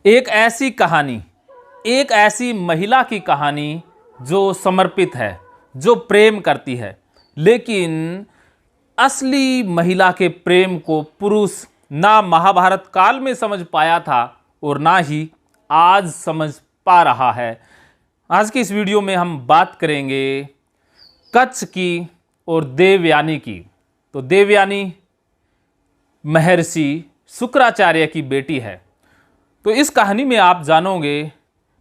एक ऐसी कहानी, एक ऐसी महिला की कहानी जो समर्पित है, जो प्रेम करती है, लेकिन असली महिला के प्रेम को पुरुष ना महाभारत काल में समझ पाया था और ना ही आज समझ पा रहा है। आज की इस वीडियो में हम बात करेंगे कच्छ की और देवयानी की। तो देवयानी महर्षि शुक्राचार्य की बेटी है। तो इस कहानी में आप जानोगे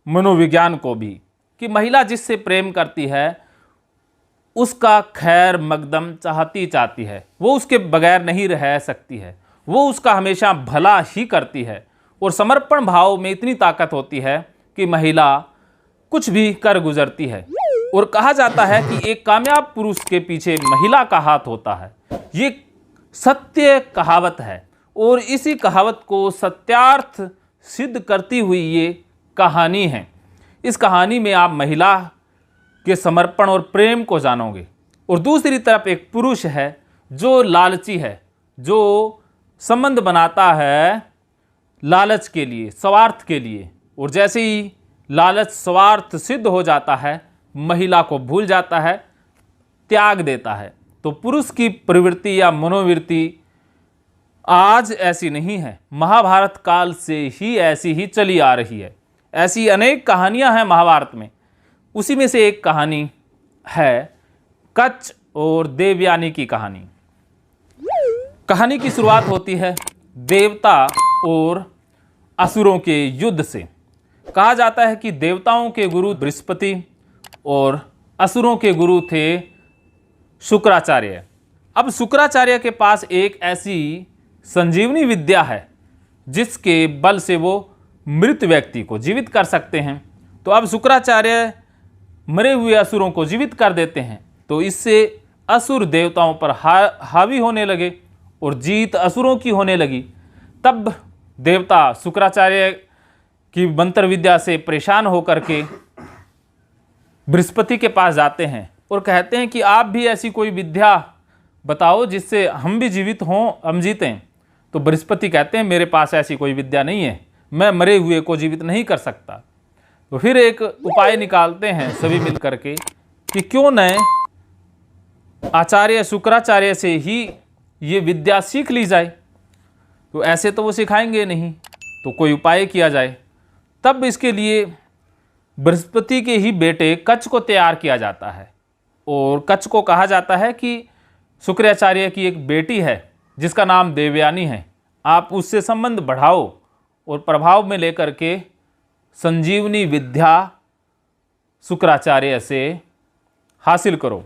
मनोविज्ञान को भी, कि महिला जिससे प्रेम करती है उसका खैर मकदम चाहती है, वो उसके बगैर नहीं रह सकती है, वो उसका हमेशा भला ही करती है। और समर्पण भाव में इतनी ताकत होती है कि महिला कुछ भी कर गुजरती है। और कहा जाता है कि एक कामयाब पुरुष के पीछे महिला का हाथ होता है। ये सत्य कहावत है और इसी कहावत को सत्यार्थ सिद्ध करती हुई ये कहानी है। इस कहानी में आप महिला के समर्पण और प्रेम को जानोगे और दूसरी तरफ एक पुरुष है जो लालची है, जो संबंध बनाता है लालच के लिए, स्वार्थ के लिए। और जैसे ही लालच स्वार्थ सिद्ध हो जाता है, महिला को भूल जाता है, त्याग देता है। तो पुरुष की प्रवृत्ति या मनोवृत्ति आज ऐसी नहीं है, महाभारत काल से ही ऐसी ही चली आ रही है। ऐसी अनेक कहानियां हैं महाभारत में। उसी में से एक कहानी है कच्छ और देवयानी की कहानी। कहानी की शुरुआत होती है देवता और असुरों के युद्ध से। कहा जाता है कि देवताओं के गुरु बृहस्पति और असुरों के गुरु थे शुक्राचार्य। अब शुक्राचार्य के पास एक ऐसी संजीवनी विद्या है जिसके बल से वो मृत व्यक्ति को जीवित कर सकते हैं। तो अब शुक्राचार्य मरे हुए असुरों को जीवित कर देते हैं। तो इससे असुर देवताओं पर हावी होने लगे और जीत असुरों की होने लगी। तब देवता शुक्राचार्य की मंत्र विद्या से परेशान होकर के बृहस्पति के पास जाते हैं और कहते हैं कि आप भी ऐसी कोई विद्या बताओ जिससे हम भी जीवित हों, हम जीतें। तो बृहस्पति कहते हैं मेरे पास ऐसी कोई विद्या नहीं है, मैं मरे हुए को जीवित नहीं कर सकता। तो फिर एक उपाय निकालते हैं सभी मिलकर के कि क्यों न आचार्य शुक्राचार्य से ही ये विद्या सीख ली जाए। तो ऐसे तो वो सिखाएंगे नहीं, तो कोई उपाय किया जाए। तब इसके लिए बृहस्पति के ही बेटे कच्छ को तैयार किया जाता है। और कच्छ को कहा जाता है कि शुक्राचार्य की एक बेटी है जिसका नाम देवयानी है, आप उससे संबंध बढ़ाओ और प्रभाव में लेकर के संजीवनी विद्या शुक्राचार्य से हासिल करो।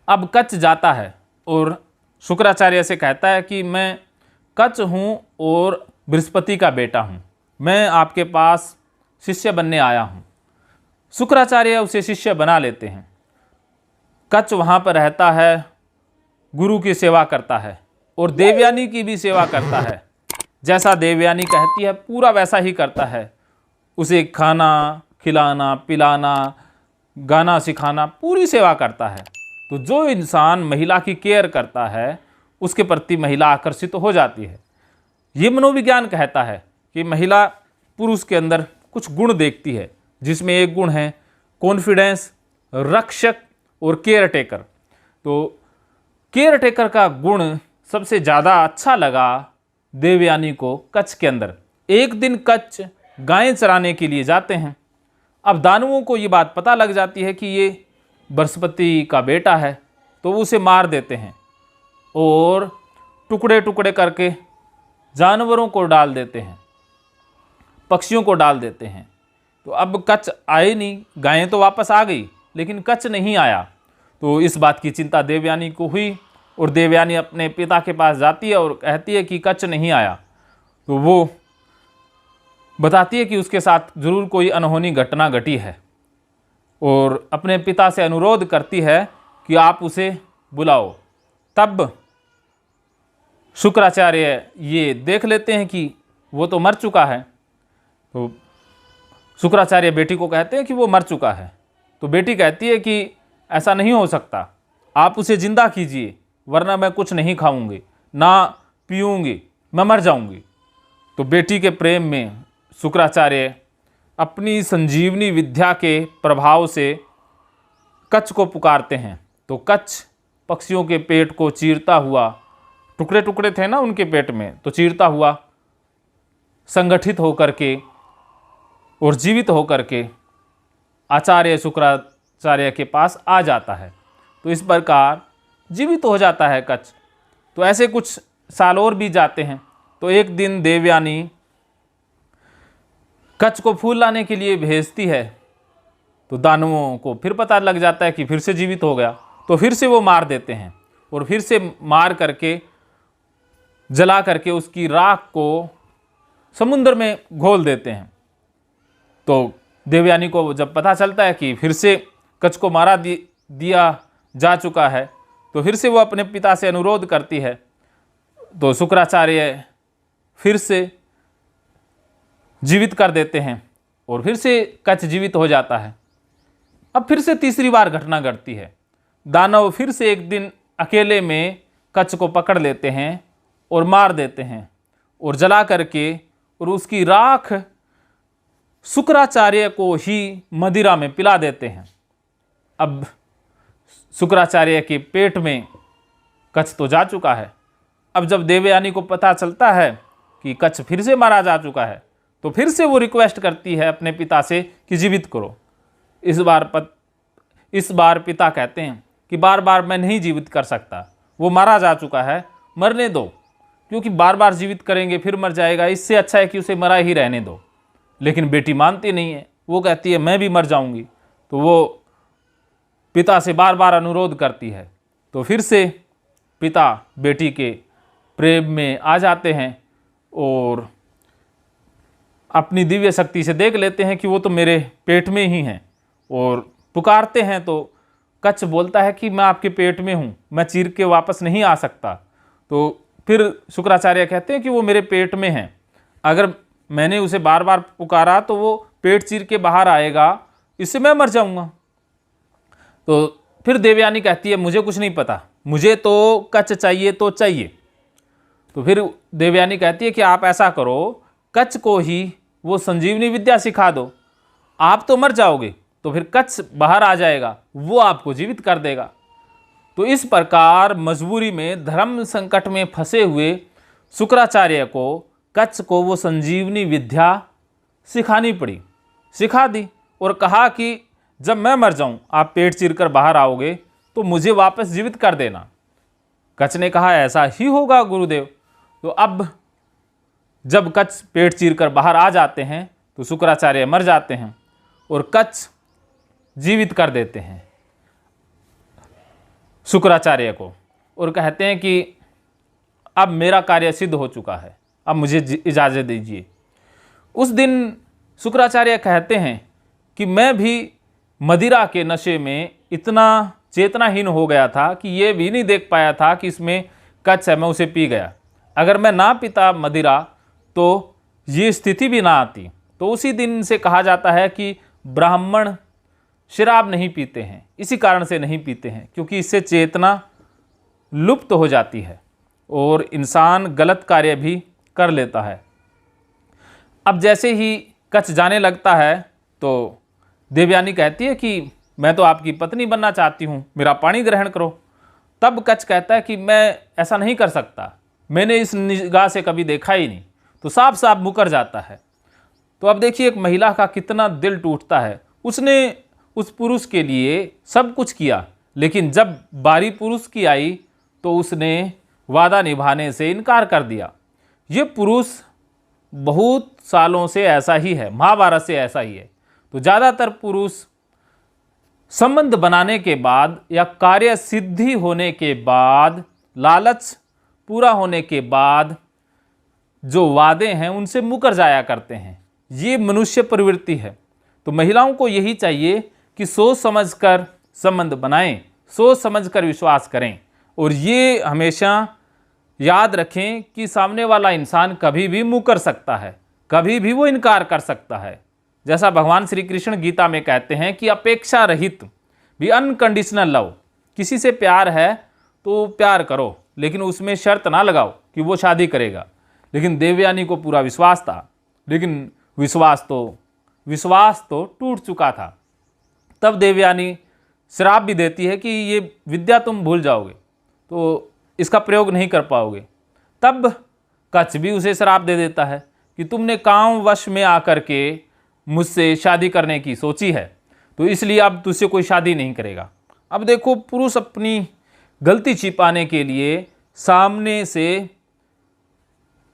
अब कच्छ जाता है और शुक्राचार्य से कहता है कि मैं कच्छ हूँ और बृहस्पति का बेटा हूँ, मैं आपके पास शिष्य बनने आया हूँ। शुक्राचार्य उसे शिष्य बना लेते हैं। कच्छ वहाँ पर रहता है, गुरु की सेवा करता है और देवयानी की भी सेवा करता है। जैसा देवयानी कहती है पूरा वैसा ही करता है। उसे खाना खिलाना, पिलाना, गाना सिखाना, पूरी सेवा करता है। तो जो इंसान महिला की केयर करता है उसके प्रति महिला आकर्षित हो जाती है। ये मनोविज्ञान कहता है कि महिला पुरुष के अंदर कुछ गुण देखती है, जिसमें एक गुण है कॉन्फिडेंस, रक्षक और केयर टेकर। तो केयर टेकर का गुण सबसे ज़्यादा अच्छा लगा देवयानी को कच्छ के अंदर। एक दिन कच्छ गायें चराने के लिए जाते हैं। अब दानवों को ये बात पता लग जाती है कि ये बृहस्पति का बेटा है, तो उसे मार देते हैं और टुकड़े टुकड़े करके जानवरों को डाल देते हैं, पक्षियों को डाल देते हैं। तो अब कच्छ आए नहीं, गायें तो वापस आ गई लेकिन कच्छ नहीं आया। तो इस बात की चिंता देवयानी को हुई और देवयानी अपने पिता के पास जाती है और कहती है कि कच्छ नहीं आया। तो वो बताती है कि उसके साथ ज़रूर कोई अनहोनी घटना घटी है और अपने पिता से अनुरोध करती है कि आप उसे बुलाओ। तब शुक्राचार्य ये देख लेते हैं कि वो तो मर चुका है। तो शुक्राचार्य बेटी को कहते हैं कि वो मर चुका है। तो बेटी कहती है कि ऐसा नहीं हो सकता, आप उसे जिंदा कीजिए, वरना मैं कुछ नहीं खाऊंगी ना पीऊंगी, मैं मर जाऊंगी। तो बेटी के प्रेम में शुक्राचार्य अपनी संजीवनी विद्या के प्रभाव से कच्छ को पुकारते हैं, तो कच्छ पक्षियों के पेट को चीरता हुआ, टुकड़े टुकड़े थे ना उनके पेट में, तो चीरता हुआ संगठित होकर के और जीवित होकर के आचार्य शुक्राचार्य के पास आ जाता है। तो इस प्रकार जीवित हो जाता है कच्छ। तो ऐसे कुछ साल और भी जाते हैं। तो एक दिन देवयानी कच्छ को फूल लाने के लिए भेजती है, तो दानवों को फिर पता लग जाता है कि फिर से जीवित हो गया, तो फिर से वो मार देते हैं और फिर से मार करके जला करके उसकी राख को समुद्र में घोल देते हैं। तो देवयानी को जब पता चलता है कि फिर से कच्छ को मारा दिया जा चुका है, तो फिर से वो अपने पिता से अनुरोध करती है। तो शुक्राचार्य फिर से जीवित कर देते हैं और फिर से कच्छ जीवित हो जाता है। अब फिर से तीसरी बार घटना घटती है। दानव फिर से एक दिन अकेले में कच्छ को पकड़ लेते हैं और मार देते हैं और जला करके और उसकी राख शुक्राचार्य को ही मदिरा में पिला देते हैं। अब शुक्राचार्य के पेट में कच्छ तो जा चुका है। अब जब देवयानी को पता चलता है कि कच्छ फिर से मारा जा चुका है, तो फिर से वो रिक्वेस्ट करती है अपने पिता से कि जीवित करो। इस बार पिता कहते हैं कि बार बार मैं नहीं जीवित कर सकता, वो मारा जा चुका है, मरने दो, क्योंकि बार बार जीवित करेंगे फिर मर जाएगा, इससे अच्छा है कि उसे मरा ही रहने दो। लेकिन बेटी मानती नहीं है, वो कहती है मैं भी मर जाऊंगी। तो वो पिता से बार बार अनुरोध करती है। तो फिर से पिता बेटी के प्रेम में आ जाते हैं और अपनी दिव्य शक्ति से देख लेते हैं कि वो तो मेरे पेट में ही हैं, और पुकारते हैं। तो कच्छ बोलता है कि मैं आपके पेट में हूँ, मैं चीर के वापस नहीं आ सकता। तो फिर शुक्राचार्य कहते हैं कि वो मेरे पेट में हैं, अगर मैंने उसे बार बार पुकारा तो वो पेट चीर के बाहर आएगा, इससे मैं मर जाऊंगा। तो फिर देवयानी कहती है मुझे कुछ नहीं पता, मुझे तो कच्छ चाहिए तो चाहिए। तो फिर देवयानी कहती है कि आप ऐसा करो, कच्छ को ही वो संजीवनी विद्या सिखा दो, आप तो मर जाओगे, तो फिर कच्छ बाहर आ जाएगा, वो आपको जीवित कर देगा। तो इस प्रकार मजबूरी में धर्म संकट में फंसे हुए शुक्राचार्य को कच्छ को वो संजीवनी विद्या सिखानी पड़ी। सिखा दी और कहा कि जब मैं मर जाऊं, आप पेट चीरकर बाहर आओगे तो मुझे वापस जीवित कर देना। कच्छ ने कहा ऐसा ही होगा गुरुदेव। तो अब जब कच्छ पेट चीरकर बाहर आ जाते हैं तो शुक्राचार्य मर जाते हैं और कच्छ जीवित कर देते हैं शुक्राचार्य को, और कहते हैं कि अब मेरा कार्य सिद्ध हो चुका है, अब मुझे इजाज़त दीजिए। उस दिन शुक्राचार्य कहते हैं कि मैं भी मदिरा के नशे में इतना चेतनाहीन हो गया था कि ये भी नहीं देख पाया था कि इसमें कच्छ है, मैं उसे पी गया। अगर मैं ना पीता मदिरा तो ये स्थिति भी ना आती। तो उसी दिन से कहा जाता है कि ब्राह्मण शराब नहीं पीते हैं, इसी कारण से नहीं पीते हैं क्योंकि इससे चेतना लुप्त हो जाती है और इंसान गलत कार्य भी कर लेता है। अब जैसे ही कच्छ जाने लगता है तो देवयानी कहती है कि मैं तो आपकी पत्नी बनना चाहती हूँ, मेरा पानी ग्रहण करो। तब कच्छ कहता है कि मैं ऐसा नहीं कर सकता, मैंने इस निगाह से कभी देखा ही नहीं। तो साफ साफ मुकर जाता है। तो अब देखिए एक महिला का कितना दिल टूटता है। उसने उस पुरुष के लिए सब कुछ किया, लेकिन जब बारी पुरुष की आई तो उसने वादा निभाने से इनकार कर दिया। ये पुरुष बहुत सालों से ऐसा ही है, महाभारत से ऐसा ही है। तो ज़्यादातर पुरुष संबंध बनाने के बाद या कार्य सिद्धि होने के बाद, लालच पूरा होने के बाद जो वादे हैं उनसे मुकर जाया करते हैं। ये मनुष्य प्रवृत्ति है। तो महिलाओं को यही चाहिए कि सोच समझकर संबंध बनाएं, सोच समझकर विश्वास करें, और ये हमेशा याद रखें कि सामने वाला इंसान कभी भी मुकर सकता है, कभी भी वो इनकार कर सकता है। जैसा भगवान श्री कृष्ण गीता में कहते हैं कि अपेक्षा रहित भी अनकंडीशनल लव, किसी से प्यार है तो प्यार करो, लेकिन उसमें शर्त ना लगाओ कि वो शादी करेगा। लेकिन देवयानी को पूरा विश्वास था, लेकिन विश्वास तो टूट चुका था। तब देवयानी श्राप भी देती है कि ये विद्या तुम भूल जाओगे, तो इसका प्रयोग नहीं कर पाओगे। तब कच्छ भी उसे श्राप दे देता है कि तुमने काम वश में आकर के मुझसे शादी करने की सोची है, तो इसलिए अब तुझसे कोई शादी नहीं करेगा। अब देखो, पुरुष अपनी गलती छिपाने के लिए सामने से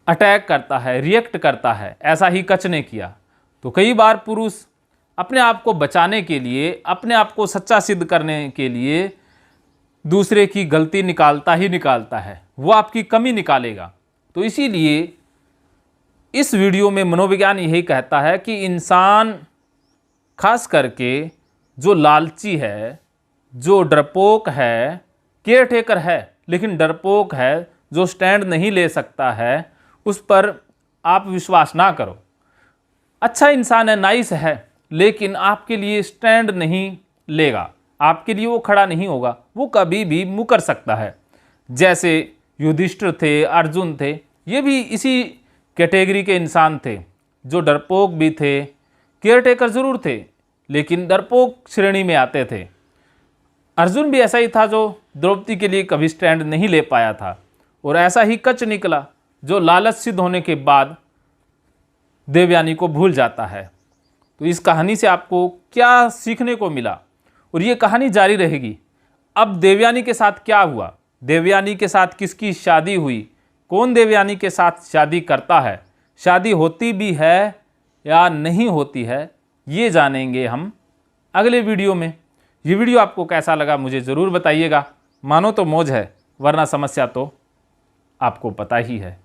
अटैक करता है, रिएक्ट करता है। ऐसा ही कच्छ ने किया। तो कई बार पुरुष अपने आप को बचाने के लिए, अपने आप को सच्चा सिद्ध करने के लिए दूसरे की गलती निकालता ही निकालता है, वो आपकी कमी निकालेगा। तो इसीलिए इस वीडियो में मनोविज्ञान यही कहता है कि इंसान, खास करके जो लालची है, जो डरपोक है, केयरटेकर है लेकिन डरपोक है, जो स्टैंड नहीं ले सकता है, उस पर आप विश्वास ना करो। अच्छा इंसान है, नाइस है, लेकिन आपके लिए स्टैंड नहीं लेगा, आपके लिए वो खड़ा नहीं होगा, वो कभी भी मुकर सकता है। जैसे युधिष्ठिर थे, अर्जुन थे, ये भी इसी कैटेगरी के इंसान थे, जो डरपोक भी थे, केयरटेकर जरूर थे, लेकिन डरपोक श्रेणी में आते थे। अर्जुन भी ऐसा ही था, जो द्रौपदी के लिए कभी स्टैंड नहीं ले पाया था। और ऐसा ही कच्छ निकला, जो लालच सिद्ध होने के बाद देवयानी को भूल जाता है। तो इस कहानी से आपको क्या सीखने को मिला, और ये कहानी जारी रहेगी। अब देवयानी के साथ क्या हुआ, देवयानी के साथ किसकी शादी हुई, कौन देवयानी के साथ शादी करता है, शादी होती भी है या नहीं होती है, ये जानेंगे हम अगले वीडियो में। ये वीडियो आपको कैसा लगा मुझे ज़रूर बताइएगा। मानो तो मौज है, वरना समस्या तो आपको पता ही है।